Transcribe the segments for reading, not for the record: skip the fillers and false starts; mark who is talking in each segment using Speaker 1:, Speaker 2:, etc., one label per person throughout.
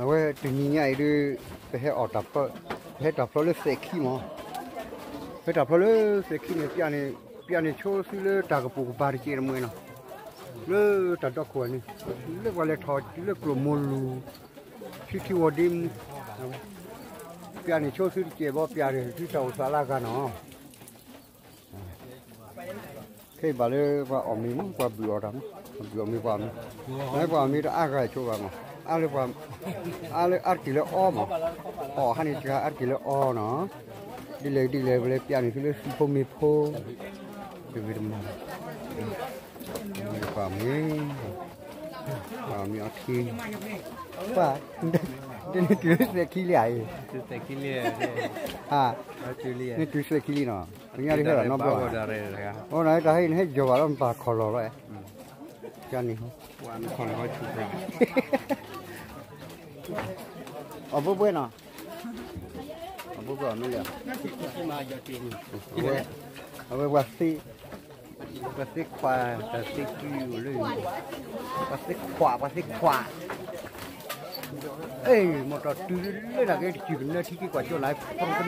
Speaker 1: 왜 등이냐이를 해 어답어 해 답어를 세키 뭐 해 답어를 세키는 삐안에 초스를 다가 보고 바르지는 뭐이나 르 다덕고니 르 원래 더 글로몰루 시티 워딤 삐안에 초스를 제버 삐안에 뒤타고 살아가노 cái bà lê qua ổn mì qua bừa đắng bừa mì qua mì đấy qua mì đã ăn cái chỗ vào mà ăn được qua ăn kilo o mà o hai này ăn kilo o nó đi lấy về pian này cứ phô mì phô đi về đầm qua mì ở kia qua đây này cứ sẽ kia lại
Speaker 2: sẽ kia lại
Speaker 1: à này cứ sẽ kia nó nghe đi hết nó bỏ ô này ta hay hết giờ vào làm bà khó lo rồi cho nên
Speaker 2: quan khó lo chụp rồi
Speaker 1: ở bữa bữa nào ở bữa bữa mới được ở bữa bữa xí khoa xí kêu luôn xí khoa ê một trò tư là cái chuyện nó thì cái quả cho lại không có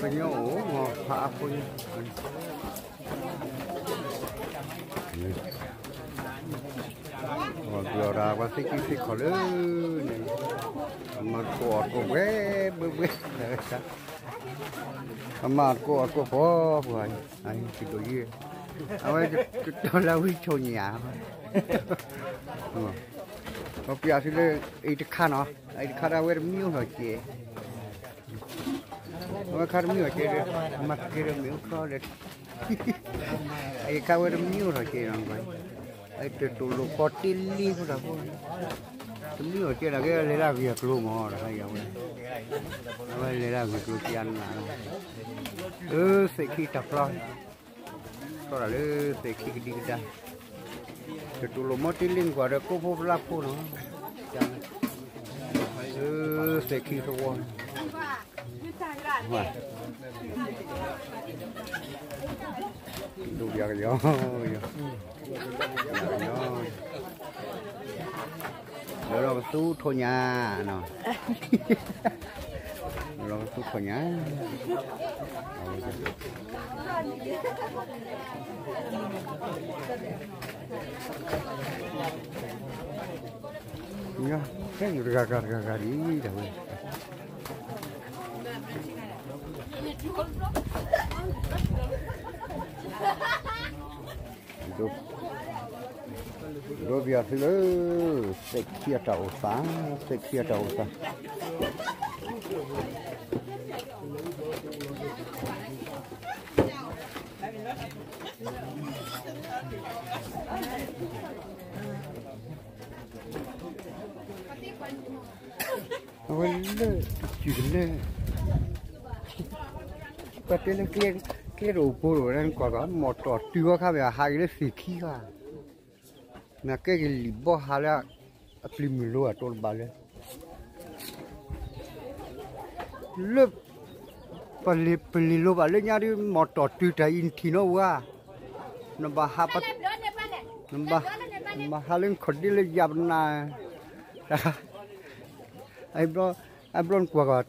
Speaker 1: cái nhau ổ hạ phun vừa ra qua xích khó lớn mà cọt của bé bê mà cọt của phó vừa anh chỉ có gì ai cho là huy cho nhà có bây giờ thì ấy khăn nó ấy khăn ra về miêu rồi chị mà khăn miêu chị mà kia miêu khó đấy ấy khăn về miêu rồi chị làm vậy ấy từ lục có tin đi không đâu miêu chị là cái lấy ra việc luôn mà hay vậy lấy ra việc luôn chị ăn là sẽ khi tập rồi có là sẽ khi đi ra từ lục mất tin liên quan đến cô phụ lắp cô nó sẽ khi thôi đủ việc rồi rồi tu thôi nhà nào rồi tu thôi nhà nhá cái gì gà đi đâu rồi bây giờ thì sẽ kia trầu sáng ôi lơ chuyện lơ bắt đến cái đồ bồ đồ đang có một trò tiêu khác về hai cái xì khí cả mà cái libo hà là plim lúa trôn bà lên lớp plim lúa bà lên nhà đi một trò tiêu trái in thì nó qua nó bà hà bắt nó bà hà lên khẩn đi lên giam na anh bron qua gọt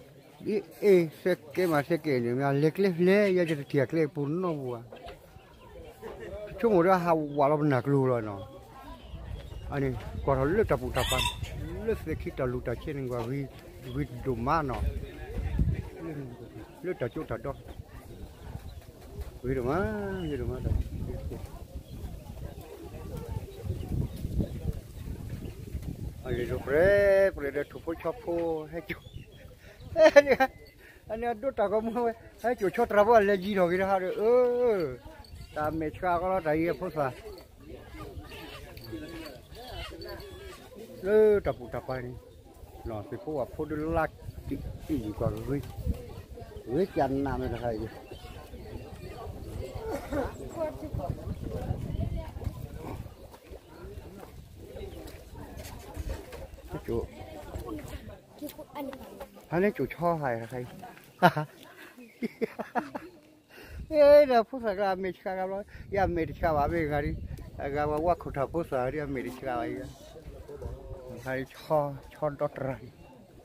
Speaker 1: sẽ cái mà sẽ kể nữa mà lek giờจะเถียกเล็กปุ่นnó bùaช่วงเราหาว่าเราหนักรู้เลยเนาะอันนี้กว่าเราเลือกจับปุตตะปันเลือกเสกคิดตะลุตะเช่นกว่าวิดูมาเนาะเลือกตะจุตะดอกวิดูมาดอกอันนี้ดูเปรย์ถูกพูดชอบพูดให้จุอันนี้ดูตาก็มั่วให้จุดชดระเบิดเลยจีนอกินฮะตามเมชกาก็แล้วแต่ยี่พูดซะตะปูตะไปนี่หน่อสิพูดว่าพูดลักอีกก่อนจันน้ำอะไรจุอันนี้จุดช่ออะไรใครเดี๋ยวผู้สาวอเมริกากันแล้วยาอเมริกาว่าเป็นไงดิอาการว่าขุดทับผู้สาวที่อเมริกาอะไรกัน ใครชอดอตไร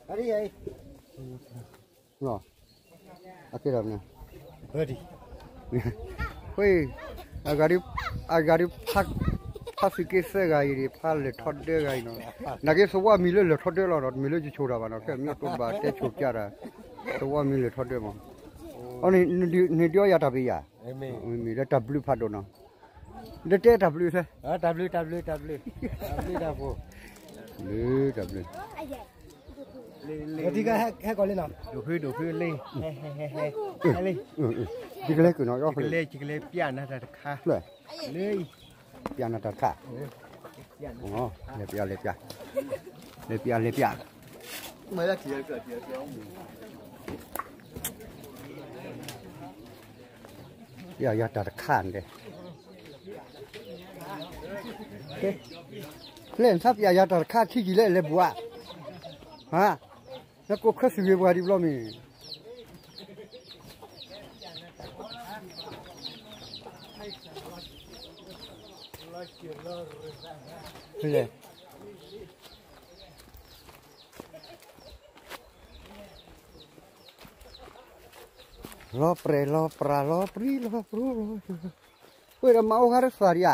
Speaker 1: อะไรไอ้เนาะอะไรแบบนี้เฮ้ยเฮ้ยอาการิพักสิเกสไงดิพักเลยทอดเดือยเนาะนักเก็ตสว่ามีเลยทอดเดือยแล้วมีเลยจะโชว์อะไรบ้างแค่มีตัวบาดเจ็บโชว์จ้าละสว่ามีเลยทอดเดือยมั้งอ๋อนี่เดียวยาตาบียามีเลย W พัดโดนเนาะเด็ดW ใช่W ดับเลย
Speaker 3: ที่ก็ให้ก่อนเลยเนาะ
Speaker 2: ดูพื้นเลย
Speaker 3: เลย
Speaker 1: จิกเล็กกูเนาะย่อเลย
Speaker 2: จิกเล่เปียนะแต่ค่ะ
Speaker 1: เลยเปียนาตาค่ะอ๋อเลยเปียเมื่อไรเกี่ยวอย่าตัดข้านเลยเล่นทับอย่าตัดข้านที่กี่เล่นเลยบัวฮะแล้วก็ข้าศึกบัวดิบล้อมีเลยรอปรีเฮ้ยเรามาโอ้ฮาร์สฟาริ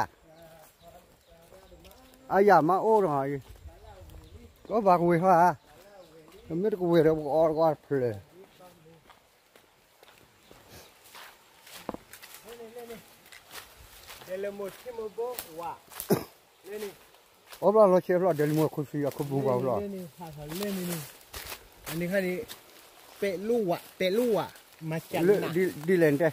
Speaker 1: อาอย่ามาโอ้หน่อยก็บากเวฮะไม่ได้กูเวเราออกก็เพลย์
Speaker 3: เดลโมที่มือโบว่านี่
Speaker 1: โอ้เราเชื่อเราเดลโมคุยอะคุบูบาเรา
Speaker 3: นี่ภาษาเล่นนี่อันนี้ค่ะนี่เปลูอะมาจาก
Speaker 1: ดีเลนเต้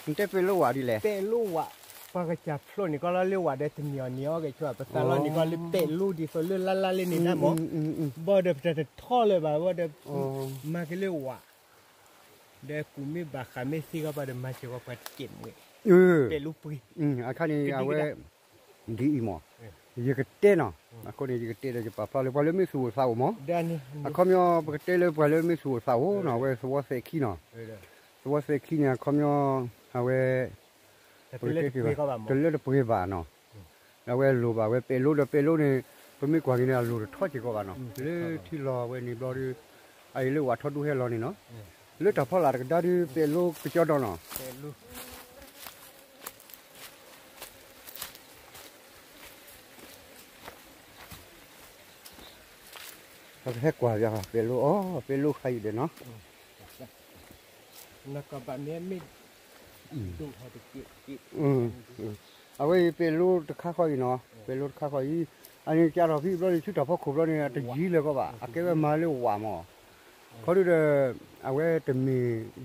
Speaker 1: มันเต้เปลูอะดีเลย
Speaker 3: เปลูอะปากจับพลุนี่ก็เราเรียกว่าได้ถึงเหนียวกันช่วยภาษาเรานี่ก็เรียกเปลูดีส่วนเรื่องล่าเล่นนี่นะหมอบ่เดี๋ยวจะท่อเลยบ่ว่าเดี๋ยวมาเรียกว่าเดี๋ยวกูมีบาขาไม่ซีก็บ่เดี๋ยวมาเชื่อว่าปัดเก็บเลยเปลูปุย
Speaker 1: อาคานี่เอาไว้ดีอีหมอยี่กเต้เนาะอาคนนี้ยี่กเต้เลยจะป่าเลยป่าเลยไม่สู้สาวหมอ
Speaker 3: เดี๋ยวนี้
Speaker 1: อาคอมยอปกติเลยป่าเลยไม่สู้สาวเนาะเว้ยสวัสดิ์ขี้เนาะสวัสดิ์ขี้เนี่ยคอมยอเอาไว้
Speaker 3: ตัวเล็ก
Speaker 1: ปุยบ้านเนาะเอาไว้ลูบ้าไว้เปลูนี่ผมมีกว่านี้เนี่ยลูทอดจีกว่าเนาะเลยที่รอไว้นี่รอดีไอ้เรื่องว่าทอดดูให้รอนี่เนาะเรื่องแต่พอหลังก็ได้เปลูกเจ้าดอนเนาะเขาแค่กว่าจ้ะเป็นลูกใครเดี๋ยวเนาะ
Speaker 3: แล้วก็แบบนี้ไม่ดูเขาจะกิน
Speaker 1: เอาไว้เป็นลูกข้าคอยเนาะเป็นลูกข้าคอยอันนี้จ้าเราพี่เราชุดต่อพ่อขุบเราเนี่ยจะยีเลยก็ว่าอาเก็บมาเรียกว่าหมอเขาดูเอาไว้จะมี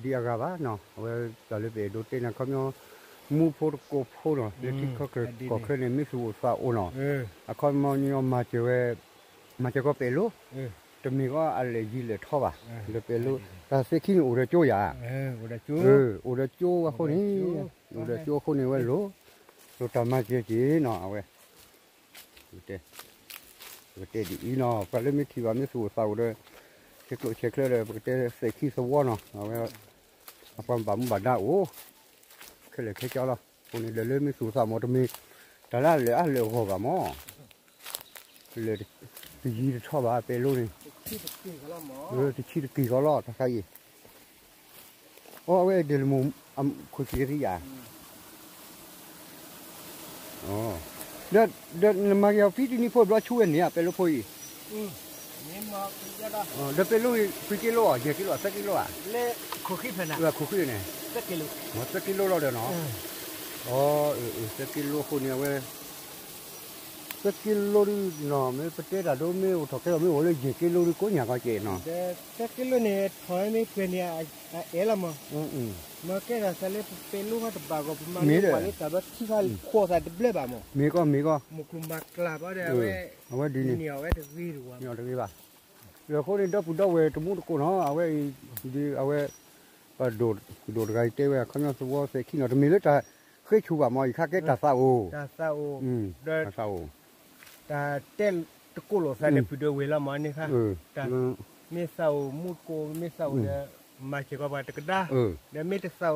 Speaker 1: ดีอะไรบ้างเนาะเอาไว้จะเลยไปดูเต้นนะเขาเนี่ยมูโพดโกโพเนาะเดี๋ยวที่เขาเกิดก่อขึ้นในมิสูสาโอเนาะเขามาเนี่ยมาเจอมาจะก็เป็นลูกจะมีก็อะไรยีเลยท่อป่ะเลยเป็นลูกแต่เสกขี้อุดโจยา
Speaker 3: อุ
Speaker 1: ดโจว่าคนนี้อุดโจคนนี้ว่าลูกทำมาเจ๊เนาะเอาไว้เด็ดีเนาะไปเล่นไม่ทีว่าไม่สู้สาวเลยเช็คเลยเด็เสกขี้สวอเนาะเอาไว้ความบั่มบั่นได้โอ้แค่เลยแค่เจ้าละคนนี้เล่นไม่สู้สาวหมดมีแต่ละเลยหัวกับหม้อเลยยีชอบว่าเป็นลูกนี่ที่ชี้ตะกี้ก็รอดถ้าใครโอ้เว้ยเดี๋ยวมุมคุยที่ยาอ๋อเดี๋ยวมาเกี่ยวพี่ที่นี่พูดว่าช่วยเนี่ยเป็นลูกพูด
Speaker 3: นี่มาจะได้
Speaker 1: เดี๋ยวเป็นลูกกี่กิโลอ่ะกี่กิโลสักกิโลอ่ะ
Speaker 3: เล่คุกขี้เพนะ
Speaker 1: คุกขี้เนี่ย
Speaker 3: สักกิโล
Speaker 1: สักกิโลเราเดี๋ยวเนาะอ๋อสักกิโลคนเนี่ยเว้ยสักกิโลนี่เนาะไม่ประเทศเราไม่อุทธรณ์เราไม่โอ้เลยกี่กิโลนี่ก็อย่างก็เจเนาะ
Speaker 3: สักกิโลเนี่ยถอยไม่เป็นเนี่ยละมั้งมาแค่เราจะเล่นเป็นลูกเขาตบก็ประมาณนี้กว่านี้แต่ว่าที่เขาขวดใส่เบลบ้ามั้ง
Speaker 1: มีก็
Speaker 3: มุกุมบักลาบอะไร
Speaker 1: เอาไว้ดีนี่
Speaker 3: เอาไว้ถึงวีรัว
Speaker 1: เนี่ยถึงวีบ้าเดี๋ยวคนนี้ดับเว้ยตัวมุดกูเนาะเอาไว้ดีเอาไว้ก็โดดไกเต้เว้ยเขาเนี่ยตัวเสกขี้เนาะมีเลยแต่เคยชูแบบมออีกข้าเก็ตตาซาโอตาซาโอ
Speaker 3: แต่เต้นตะกุโลใส่ในปีเดียวเวลามันนี่ค่ะแต่ไม่เศร้ามุดโกไม่เศร้าเนี่ยมาเชื่อว่าตะกด้าเดี๋ยวไม่จะเศร้า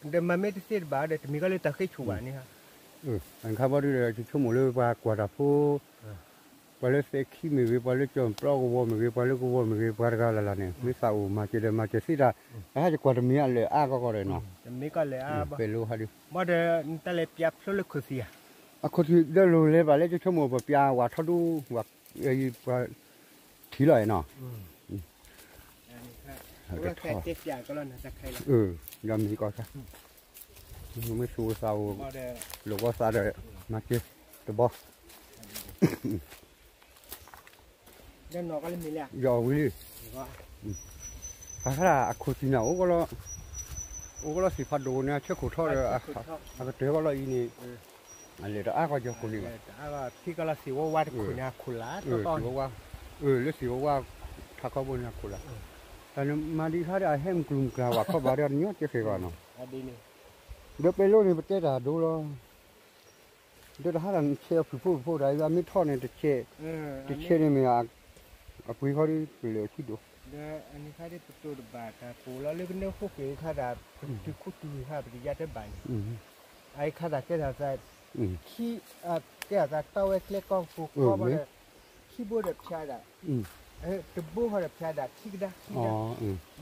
Speaker 3: เดี๋ยวมาไม่จะเสียบาเดี๋ยวมีก็เลยตะเคยชูบานี่ค่ะ
Speaker 1: อันข้าวว่าด้วยชั่วโมงเลยว่ากว่าจะพูด Pale se ki me ve pale chon pro go me ve pale go me ve par ga la ne mi sa u ma che de ma che si da a je kwa de mi ale a go re no
Speaker 3: มีก็เลยบ่
Speaker 1: pe lo ha di
Speaker 3: บ่ได้ตะเลยเปียบเลยคือเสีย
Speaker 1: a ko ti de lo le ba le che mo ba pya wa tho du wa e pa thi lai no
Speaker 3: ก็แค่เจ็บอย่างก็แล้วนะจะใครล่ะ
Speaker 1: ya mi ko sa mi su sa u
Speaker 3: บ่ได้
Speaker 1: lo go sa de ma che de bo
Speaker 3: เดินนอกก็เลยมีแหละ
Speaker 1: yo wi
Speaker 3: ก็
Speaker 1: ha a ko ti na o go lo si fa do ne che ko tho de a de go lo yi ni ale da a ko jo ko ni ba
Speaker 3: แต่ว่าพี่ก็ละสิว่าวัดคุณนะคุณละตอน
Speaker 1: si wa le si wa tha ko bo na ko la ta ne ma di tha da hem klum ka wa ko ba da nyo che se ba no
Speaker 3: อดีนี่
Speaker 1: de pe lo ni ba te da do lo de da ha ran che fu da ya mi tho ne de che ni me a pui ko ri le ki do
Speaker 3: เด้ออันนี้ค่าได้ประตูบาทนะปูแล้วเรื่องเนี่ยพวกเอ๋ค่าดาที่คุดดูค่าปริยัติบันไอ้ค่าดาแก่ดาใจขี้แก่ดาเต้าเล็กกองฟูก็มาเลยขี้บูดแบบชาดาตะบูเขาแบบชาดาขี้ดา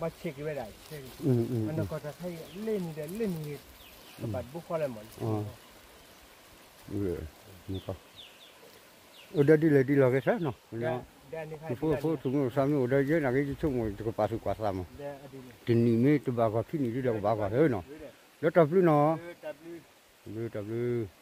Speaker 3: มาเช็คไว้ได้เช็คอันนั้นก็จะให้เล่นนี่บัดบุกอะไรหมด
Speaker 1: นี่ก็da di le di lo ke sa no
Speaker 3: เดี๋ยวนี้ค่า
Speaker 1: fu tu no sa mi da je na ke chu mo ko pa su kwa sa mo
Speaker 3: เดี๋ยวอดีนี่
Speaker 1: tin ni me tu ba ko thi ni di da ba ko he no lo ta plu no
Speaker 3: เออจับลือ
Speaker 1: lu